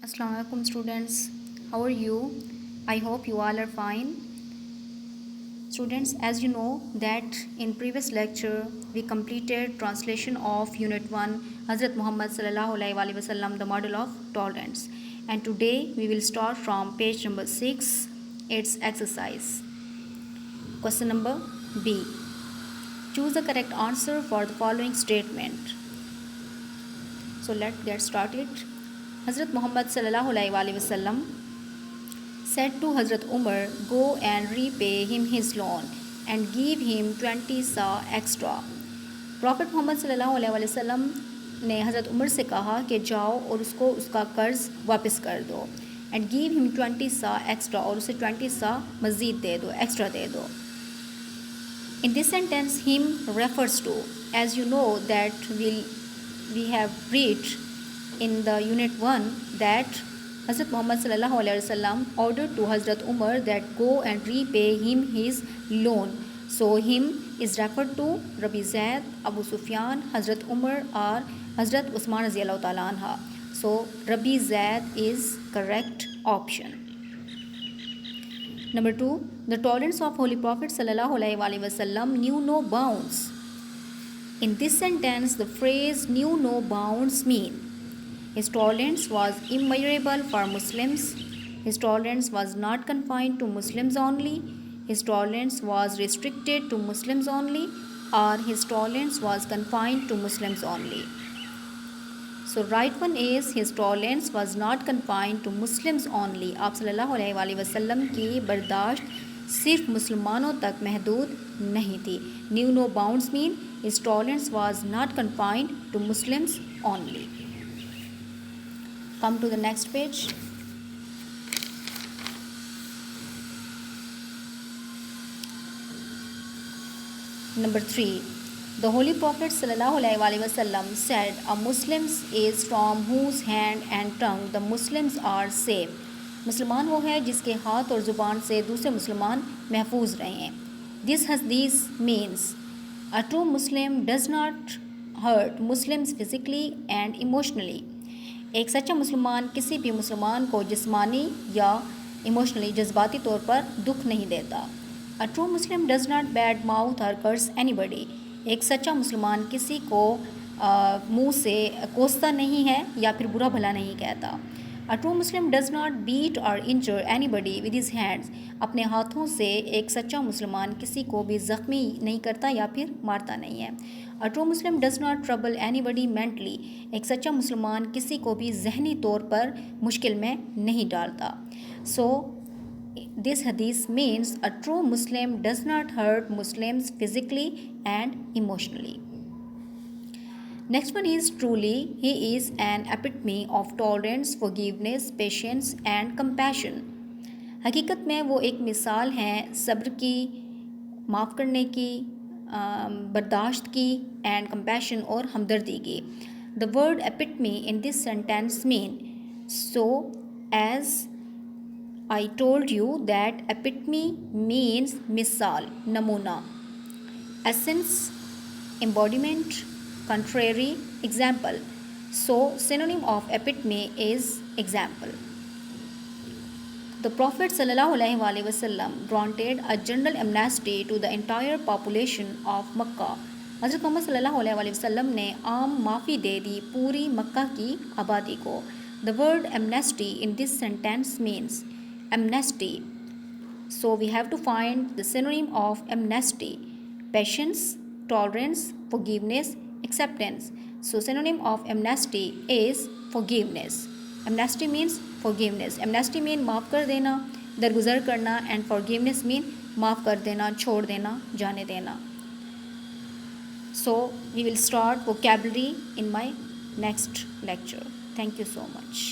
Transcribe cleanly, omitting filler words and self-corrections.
Assalamu alaikum students, how are you? I hope you all are fine. Students, as you know that in previous lecture we completed translation of unit 1 Hazrat Muhammad sallallahu alaihi wasallam, the model of tolerance, and today we will start from page number 6, its exercise. Question number B. Choose the correct answer for the following statement. So let's get started. Hazrat Muhammad sallallahu alaihi wasallam said to Hazrat Umar, "Go and repay him his loan and give him 20 sa extra." Prophet Muhammad सल्लल्लाहु अलैहि वसल्लम ने हज़रत उमर से कहा कि जाओ और उसको उसका कर्ज़ वापस कर दो, एंड गिव हिम 20 सा एक्स्ट्रा, और उसे 20 सा मज़ीद दे दो, एक्स्ट्रा दे दो. In this sentence, him refers to, as you know that we have read in the unit 1 that Hazrat Muhammad sallallahu alaihi wasallam ordered to Hazrat Umar that go and repay him his loan. So him is referred to Rabi Zaid, Abu Sufyan, Hazrat Umar, or Hazrat Usman radhiyallahu ta'ala anha. So Rabi Zaid is correct option. Number 2, the tolerance of Holy Prophet sallallahu alaihi wasallam knew no bounds. In this sentence, the phrase knew no bounds mean his tolerance was immeasurable for Muslims. His tolerance was not confined to Muslims only. His tolerance was restricted to Muslims only, or his tolerance was confined to Muslims only. So right one is his tolerance was not confined to Muslims only. आप सल्लल्लाहु अलैहि वसल्लम की बर्दाश्त सिर्फ मुसलमानों तक महदूद नहीं थी. Knew no bounds mean his tolerance was not confined to Muslims only. Come to the next page. Number 3. The Holy Prophet sallallahu alaihi wasallam said, "A Muslim is from whose hand and tongue the Muslims are safe." मुसलमान वो है जिसके हाथ और ज़ुबान से दूसरे मुसलमान महफूज रहें. This means a true Muslim does not hurt Muslims physically and emotionally. एक सच्चा मुसलमान किसी भी मुसलमान को जिस्मानी या इमोशनली जज्बाती तौर पर दुख नहीं देता. अ true Muslim does not bad mouth और कर्स एनीबडी. एक सच्चा मुसलमान किसी को मुंह से कोसता नहीं है या फिर बुरा भला नहीं कहता. A true Muslim does not beat or injure anybody with his hands. अपने हाथों से एक सच्चा मुसलमान किसी को भी ज़ख्मी नहीं करता या फिर मारता नहीं है. अ true Muslim does not trouble anybody mentally. एक सच्चा मुसलमान किसी को भी जहनी तौर पर मुश्किल में नहीं डालता. सो दिस हदीस means a true Muslim does not hurt Muslims physically and emotionally. Next one is truly he is an epitome of tolerance, forgiveness, patience and compassion. हकीकत में वो एक मिसाल है सब्र की, माफ़ करने की, बर्दाश्त की, and compassion और हमदर्दी की. The word epitome in this sentence mean, so as I told you that epitome means मिसाल, नमूना, essence, embodiment, contrary, example. So synonym of epitome is example. The Prophet sallallahu alaihi wasallam granted a general amnesty to the entire population of Makkah. हज़रत मोहम्मद सल्लल्लाहु अलैहि वसल्लम ने आम माफ़ी दे दी पूरी मक्का की आबादी को. The word amnesty in this sentence means amnesty. So we have to find the synonym of amnesty: patience, tolerance, forgiveness, acceptance. So synonym of amnesty is forgiveness. Amnesty means forgiveness. Amnesty mean माफ़ कर देना, दरगुजर करना, and forgiveness mean माफ़ कर देना, छोड़ देना, जाने देना. So we will start vocabulary in my next lecture. Thank you so much.